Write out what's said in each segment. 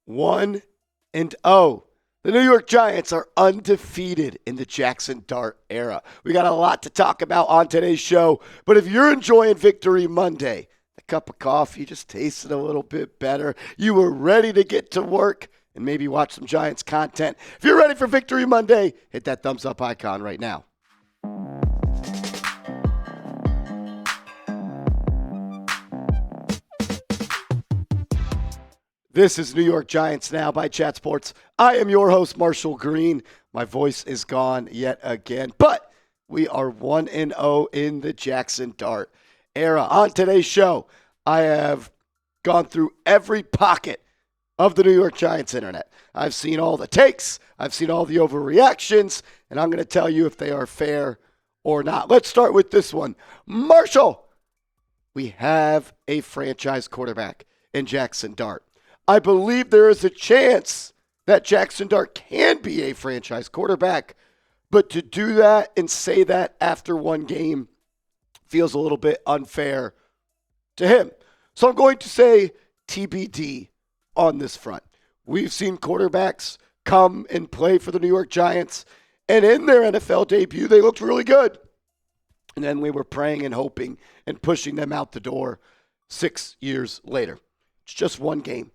1-0. The New York Giants are undefeated in the Jaxson Dart era. We got a lot to talk about on today's show, but if you're enjoying Victory Monday, a cup of coffee just tasted a little bit better, you were ready to get to work and maybe watch some Giants content. If you're ready for Victory Monday, hit that thumbs up icon right now. This is New York Giants Now by Chat Sports. I am your host, Marshall Green. My voice is gone yet again, but we are 1-0 in the Jaxson Dart era. On today's show, I have gone through every pocket of the New York Giants internet. I've seen all the takes, I've seen all the overreactions, and I'm going to tell you if they are fair or not. Let's start with this one. Marshall, we have a franchise quarterback in Jaxson Dart. I believe there is a chance that Jaxson Dart can be a franchise quarterback, but to do that and say that after one game feels a little bit unfair to him. So I'm going to say TBD on this front. We've seen quarterbacks come and play for the New York Giants, and in their NFL debut, they looked really good. And then we were praying and hoping and pushing them out the door 6 years later. It's just one game.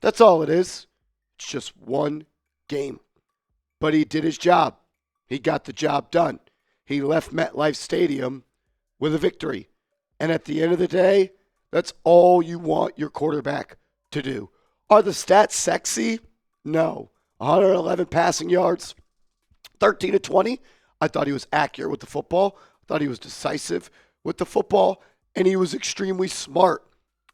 That's all it is. It's just one game. But he did his job. He got the job done. He left MetLife Stadium with a victory. And at the end of the day, that's all you want your quarterback to do. Are the stats sexy? No. 111 passing yards, 13 to 20. I thought he was accurate with the football. I thought he was decisive with the football. And he was extremely smart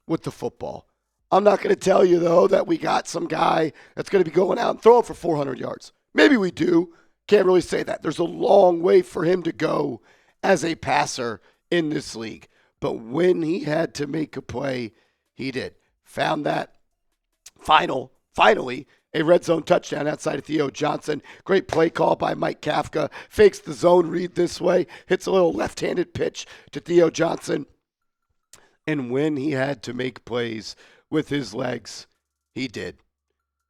with the football. I'm not going to tell you, though, that we got some guy that's going to be going out and throwing for 400 yards. Maybe we do. Can't really say that. There's a long way for him to go as a passer in this league. But when he had to make a play, he did. Found that finally, a red zone touchdown outside of Theo Johnson. Great play call by Mike Kafka. Fakes the zone read this way. Hits a little left-handed pitch to Theo Johnson. And when he had to make plays with his legs, he did.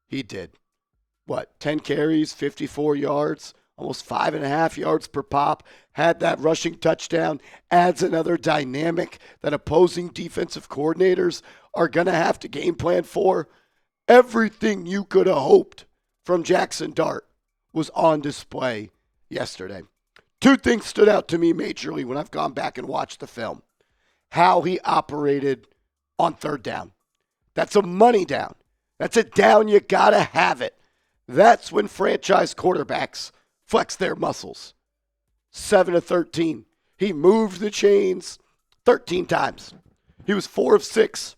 He did. 10 carries, 54 yards, almost 5.5 yards per pop. Had that rushing touchdown. Adds another dynamic that opposing defensive coordinators are going to have to game plan for. Everything you could have hoped from Jaxson Dart was on display yesterday. Two things stood out to me majorly when I've gone back and watched the film. How he operated on third down. That's a money down. That's a down you got to have it. That's when franchise quarterbacks flex their muscles. 7 of 13. He moved the chains 13 times. He was 4 of 6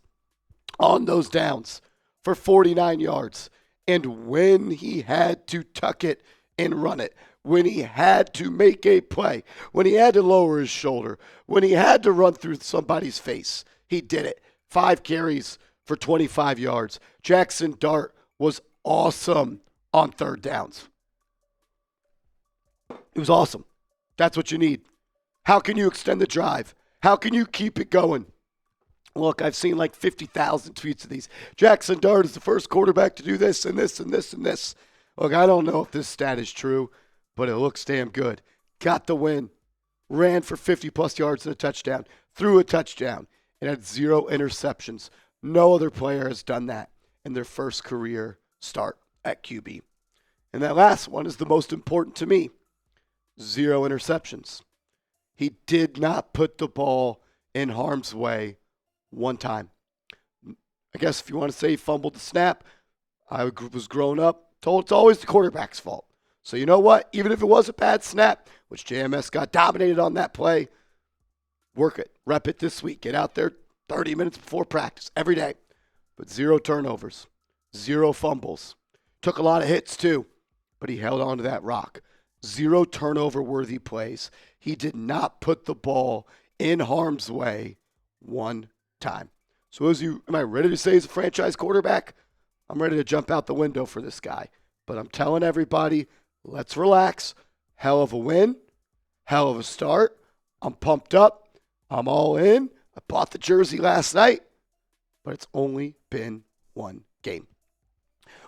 on those downs for 49 yards. And when he had to tuck it and run it, when he had to make a play, when he had to lower his shoulder, when he had to run through somebody's face, he did it. 5 carries for 25 yards. Jaxson Dart was awesome on third downs. It was awesome. That's what you need. How can you extend the drive? How can you keep it going? Look, I've seen like 50,000 tweets of these. Jaxson Dart is the first quarterback to do this and this and this and this. Look, I don't know if this stat is true, but it looks damn good. Got the win. Ran for 50-plus yards and a touchdown. Threw a touchdown. And had 0 interceptions. No other player has done that in their first career start at QB. And that last one is the most important to me. 0 interceptions. He did not put the ball in harm's way one time. I guess if you want to say he fumbled the snap, I was grown up, told it's always the quarterback's fault. So you know what? Even if it was a bad snap, which JMS got dominated on that play, work it. Rep it this week. Get out there 30 minutes before practice every day. But 0 turnovers, 0 fumbles. Took a lot of hits too, but he held on to that rock. 0 turnover-worthy plays. He did not put the ball in harm's way one time. So am I ready to say he's a franchise quarterback? I'm ready to jump out the window for this guy. But I'm telling everybody, let's relax. Hell of a win. Hell of a start. I'm pumped up. I'm all in. I bought the jersey last night. But it's only been one game.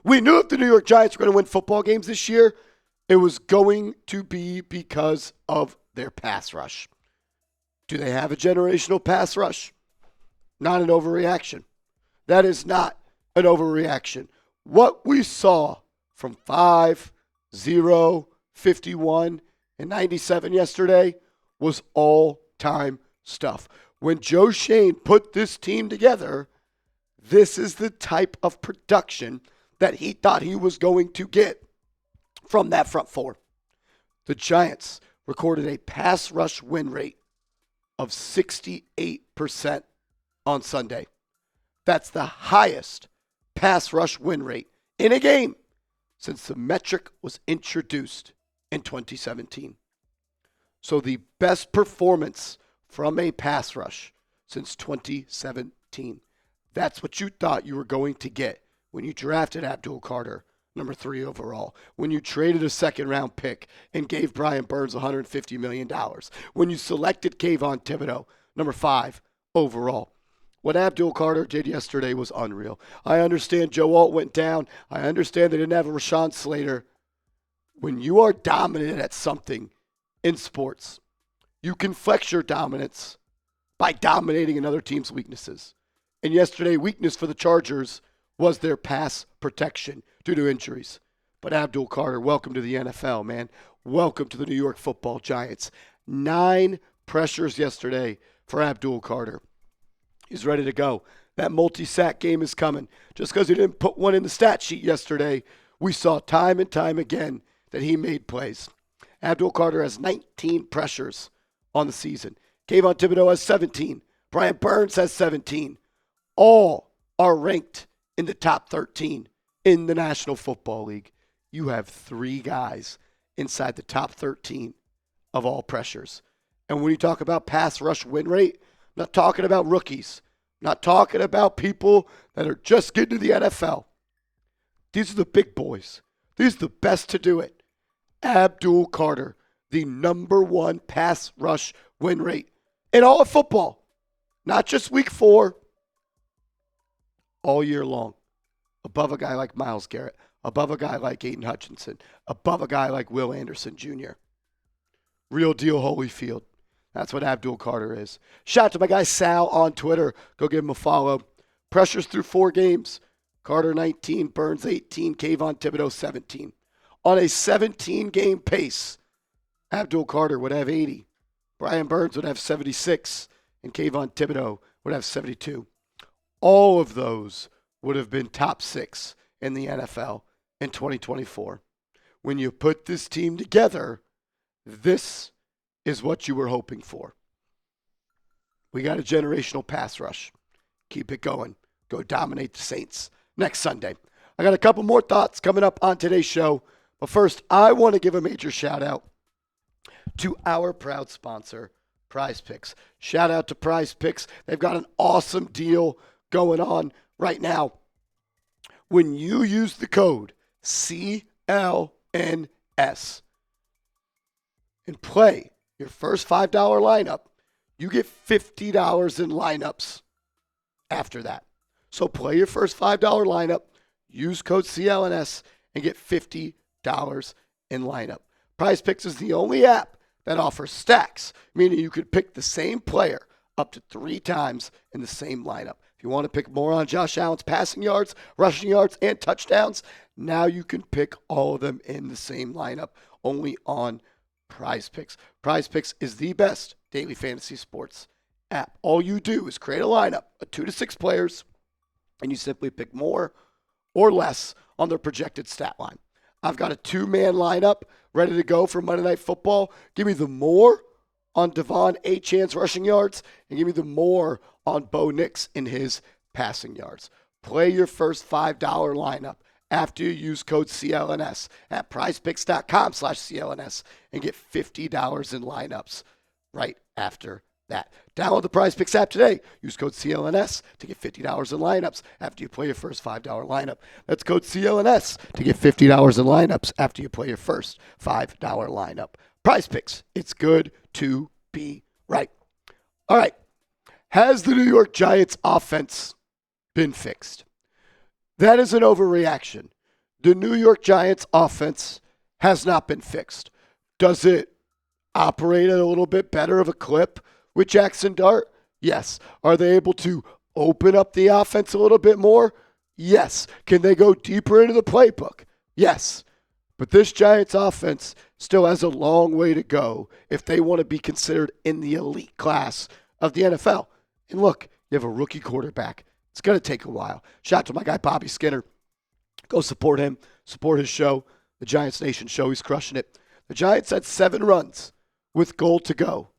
We knew if the New York Giants were going to win football games this year, it was going to be because of their pass rush. Do they have a generational pass rush? Not an overreaction. That is not an overreaction. What we saw from 5, 0, 51, and 97 yesterday was all-time stuff. When Joe Schoen put this team together, this is the type of production that he thought he was going to get from that front four. The Giants recorded a pass rush win rate of 68% on Sunday. That's the highest pass rush win rate in a game since the metric was introduced in 2017. So the best performance from a pass rush since 2017. That's what you thought you were going to get when you drafted Abdul Carter, number 3 overall, when you traded a second-round pick and gave Brian Burns $150 million, when you selected Kayvon Thibodeau, number 5 overall. What Abdul Carter did yesterday was unreal. I understand Joe Alt went down. I understand they didn't have a Rashawn Slater. When you are dominant at something in sports, you can flex your dominance by dominating another team's weaknesses. And yesterday, weakness for the Chargers was their pass protection due to injuries. But Abdul Carter, welcome to the NFL, man. Welcome to the New York Football Giants. 9 pressures yesterday for Abdul Carter. He's ready to go. That multi-sack game is coming. Just because he didn't put one in the stat sheet yesterday, we saw time and time again that he made plays. Abdul Carter has 19 pressures on the season. Kayvon Thibodeau has 17. Brian Burns has 17. All are ranked in the top 13 in the National Football League. You have 3 guys inside the top 13 of all pressures. And when you talk about pass rush win rate, I'm not talking about rookies. I'm not talking about people that are just getting to the NFL. These are the big boys. These are the best to do it. Abdul Carter, the number 1 pass rush win rate in all of football. Not just week 4, all year long. Above a guy like Myles Garrett, above a guy like Aiden Hutchinson, above a guy like Will Anderson Jr. Real deal Holyfield. That's what Abdul Carter is. Shout out to my guy Sal on Twitter. Go give him a follow. Pressures through 4 games. Carter 19, Burns 18, Kayvon Thibodeau 17. On a 17-game pace, Abdul Carter would have 80. Brian Burns would have 76. And Kayvon Thibodeau would have 72. All of those would have been top 6 in the NFL in 2024. When you put this team together, this is what you were hoping for. We got a generational pass rush. Keep it going. Go dominate the Saints next Sunday. I got a couple more thoughts coming up on today's show. But first, I want to give a major shout out to our proud sponsor, Prize Picks. Shout out to Prize Picks. They've got an awesome deal going on right now. When you use the code CLNS and play your first $5 lineup, you get $50 in lineups after that. So play your first $5 lineup, use code CLNS, and get $50 in lineup. Prize Picks is the only app that offers stacks, meaning you could pick the same player up to 3 times in the same lineup. If you want to pick more on Josh Allen's passing yards, rushing yards, and touchdowns, now you can pick all of them in the same lineup, only on Prize Picks. Prize Picks is the best daily fantasy sports app. All you do is create a lineup of 2 to 6 players, and you simply pick more or less on their projected stat line. I've got a 2-man lineup ready to go for Monday Night Football. Give me the more on Devon Achane's rushing yards, and give me the more on Bo Nix in his passing yards. Play your first $5 lineup after you use code CLNS at prizepicks.com/CLNS and get $50 in lineups right after that. Download the Prize Picks app today. Use code CLNS to get $50 in lineups after you play your first $5 lineup. That's code CLNS to get $50 in lineups after you play your first $5 lineup. Prize Picks. It's good to be right. All right. Has the New York Giants offense been fixed? That is an overreaction The New York Giants offense has not been fixed. Does it operate at a little bit better of a clip with Jaxson Dart? Yes. Are they able to open up the offense a little bit more? Yes. Can they go deeper into the playbook? Yes. But this Giants offense still has a long way to go if they want to be considered in the elite class of the NFL. And look, you have a rookie quarterback. It's going to take a while. Shout out to my guy Bobby Skinner. Go support him. Support his show, the Giants Nation show. He's crushing it. The Giants had 7 runs with goal to go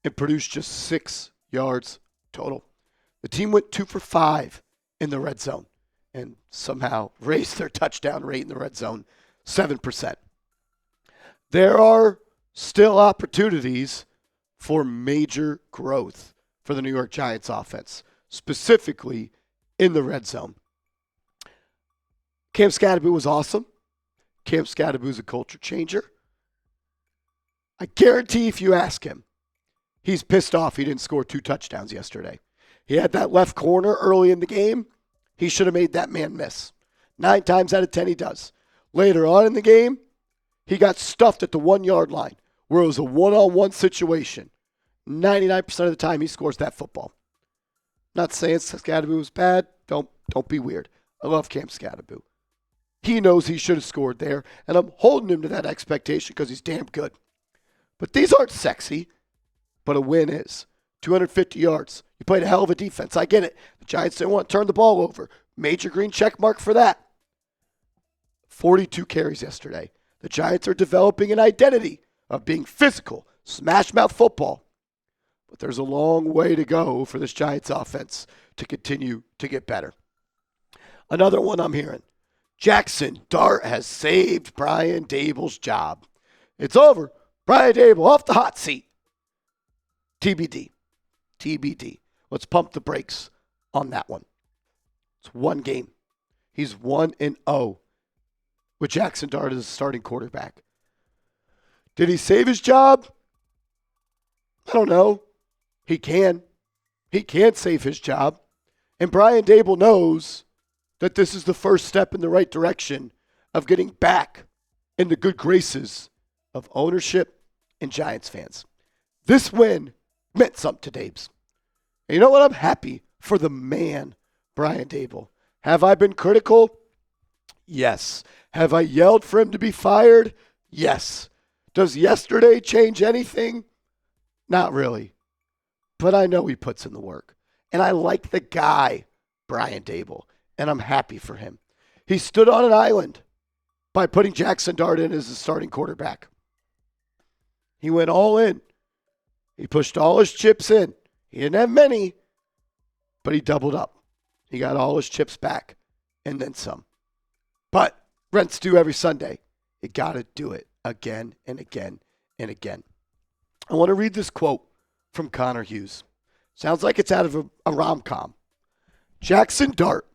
and produced just 6 yards total. The team went 2 for 5 in the red zone and somehow raised their touchdown rate in the red zone 7%. There are still opportunities for major growth for the New York Giants offense, specifically in the red zone. Cam Scadaboo was awesome. Cam Scadaboo is a culture changer. I guarantee if you ask him, he's pissed off he didn't score 2 touchdowns yesterday. He had that left corner early in the game. He should have made that man miss. 9 times out of 10 he does. Later on in the game, he got stuffed at the 1-yard line where it was a one-on-one situation. 99% of the time he scores that football. Not saying Scadaboo was bad. Don't be weird. I love Cam Scadaboo. He knows he should have scored there, and I'm holding him to that expectation because he's damn good. But these aren't sexy, but a win is. 250 yards. You played a hell of a defense. I get it. The Giants didn't want to turn the ball over. Major green check mark for that. 42 carries yesterday. The Giants are developing an identity of being physical, smash mouth football. But there's a long way to go for this Giants offense to continue to get better. Another one I'm hearing. Jaxson Dart has saved Brian Daboll's job. It's over. Brian Daboll off the hot seat. TBD. TBD. Let's pump the brakes on that one. It's one game. He's 1-0 with Jaxson Dart as a starting quarterback. Did he save his job? I don't know. He can. He can save his job. And Brian Daboll knows that this is the first step in the right direction of getting back in the good graces of ownership and Giants fans. This win meant something to Dabes. And you know what? I'm happy for the man, Brian Daboll. Have I been critical? Yes. Have I yelled for him to be fired? Yes. Does yesterday change anything? Not really. But I know he puts in the work. And I like the guy, Brian Daboll, and I'm happy for him. He stood on an island by putting Jaxson Dart in as the starting quarterback. He went all in. He pushed all his chips in. He didn't have many, but he doubled up. He got all his chips back and then some. But rent's due every Sunday. You got to do it again and again and again. I want to read this quote from Connor Hughes. Sounds like it's out of a rom-com. Jaxson Dart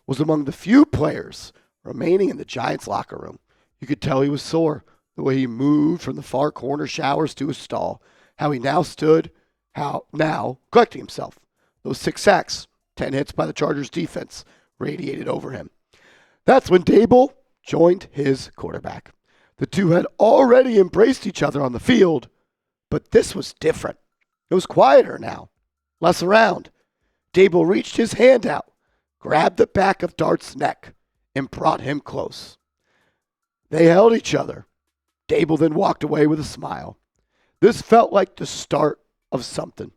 was among the few players remaining in the Giants locker room. You could tell he was sore, the way he moved from the far corner showers to his stall, how he now stood, how now collecting himself. Those 6 sacks, 10 hits by the Chargers defense radiated over him. That's when Daboll joined his quarterback. The two had already embraced each other on the field, but this was different. It was quieter now, less around. Daboll reached his hand out, grabbed the back of Dart's neck, and brought him close. They held each other. Daboll then walked away with a smile. This felt like the start of something.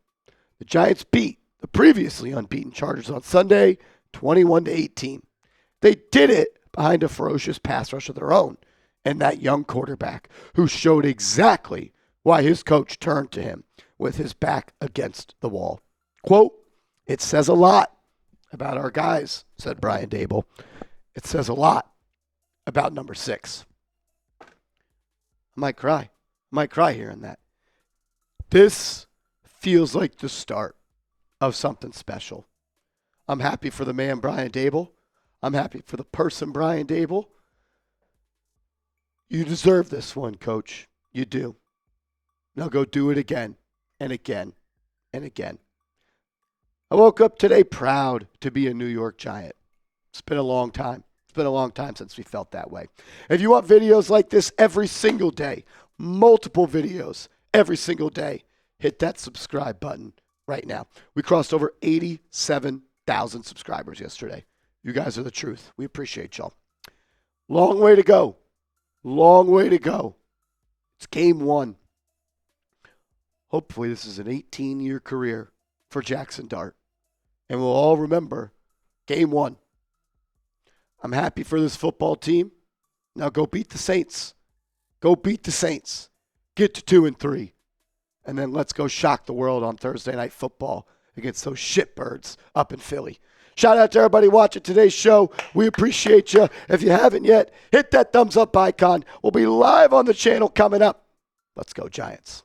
The Giants beat the previously unbeaten Chargers on Sunday, 21-18. They did it behind a ferocious pass rush of their own and that young quarterback who showed exactly why his coach turned to him with his back against the wall. Quote, "It says a lot about our guys," said Brian Daboll. "It says a lot about number 6. I might cry. Hearing that. This feels like the start of something special. I'm happy for the man, Brian Daboll. I'm happy for the person, Brian Daboll. You deserve this one, Coach. You do. Now go do it again and again and again. I woke up today proud to be a New York Giant. It's been a long time. It's been a long time since we felt that way. If you want videos like this every single day, multiple videos every single day, hit that subscribe button right now. We crossed over 87,000 subscribers yesterday. You guys are the truth. We appreciate y'all. Long way to go. Long way to go. It's game 1. Hopefully this is an 18-year career for Jaxson Dart. And we'll all remember game 1. I'm happy for this football team. Now go beat the Saints. Go beat the Saints. Get to 2-3. And then let's go shock the world on Thursday Night Football against those shitbirds up in Philly. Shout out to everybody watching today's show. We appreciate you. If you haven't yet, hit that thumbs up icon. We'll be live on the channel coming up. Let's go, Giants.